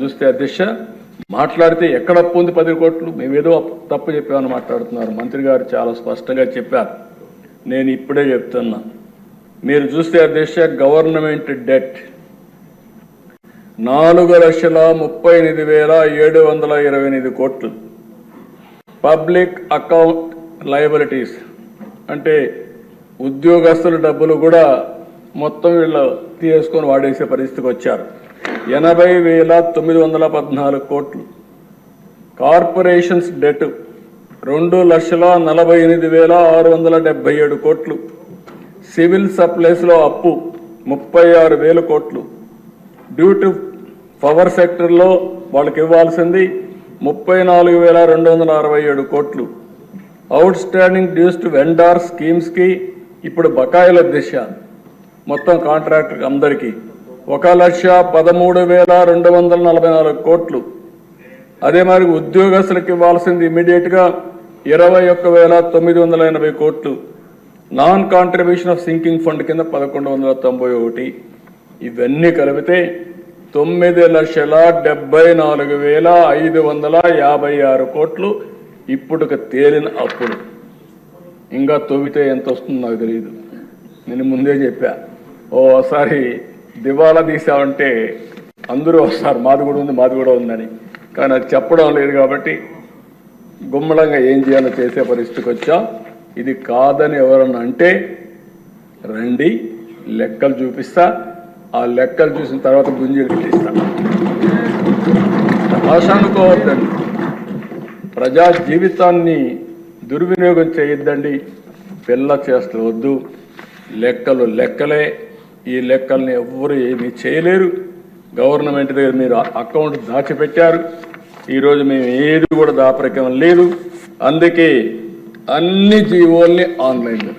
చూస్తే అధ్యక్ష మాట్లాడితే ఎక్కడ అప్పు ఉంది 10 కోట్లు, మేమేదో తప్పు చెప్పామని మాట్లాడుతున్నారు. మంత్రి గారు చాలా స్పష్టంగా చెప్పారు. నేను ఇప్పుడే చెప్తున్నా, మీరు చూస్తే అధ్యక్ష గవర్నమెంట్ డెట్ 4,38,728 కోట్లు, పబ్లిక్ అకౌంట్ లయబిలిటీస్ అంటే ఉద్యోగస్తుల డబ్బులు కూడా మొత్తం వీళ్ళు తీసుకొని వాడేసే పరిస్థితికి వచ్చారు, 80,914 కోట్లు. కార్పొరేషన్స్ డెట్ 2,48,677 కోట్లు. సివిల్ సప్లైస్లో అప్పు 36,000 కోట్లు. డ్యూ టు పవర్ సెక్టర్లో వాళ్ళకి ఇవ్వాల్సింది 34,267 కోట్లు. Outstanding dues to vendor స్కీమ్స్కి ఇప్పుడు బకాయిల దిశ మొత్తం కాంట్రాక్టర్ అందరికీ 1,13,244 కోట్లు. అదే మరి ఉద్యోగస్తులకు ఇవ్వాల్సింది ఇమీడియట్గా 21,980 కోట్లు. Non contribution of sinking fund కింద 1,191. ఇవన్నీ కలిపితే 9,74,556 కోట్లు ఇప్పుడు తేలిన అప్పులు. ఇంకా తవ్వితే ఎంత వస్తుందో నాకు తెలియదు. నేను ముందే చెప్పా, ఓసారి దివాలా తీసామంటే అందరూ వస్తారు, మాది కూడా ఉందని. కానీ అది చెప్పడం లేదు కాబట్టి గుమ్మడంగా ఏం చేయాలో చేసే పరిస్థితికి వచ్చా. ఇది కాదని ఎవరన్నా అంటే రండి, లెక్కలు చూపిస్తా. ఆ లెక్కలు చూసిన తర్వాత గుంజీలు పెట్టిస్తా. ఆశానుకోవద్దండి, ప్రజా జీవితాన్ని దుర్వినియోగం చేయొద్దండి. పిల్ల చేస్తలు వద్దు. లెక్కలు లెక్కలే. ఈ లెక్కల్ని ఎవ్వరూ ఏమీ చేయలేరు. గవర్నమెంట్ దగ్గర మీరు అకౌంట్ దాచిపెట్టారు. ఈరోజు మేము ఏది కూడా దాపరికం లేదు. అందుకే అన్ని జీవోల్ని ఆన్లైన్లో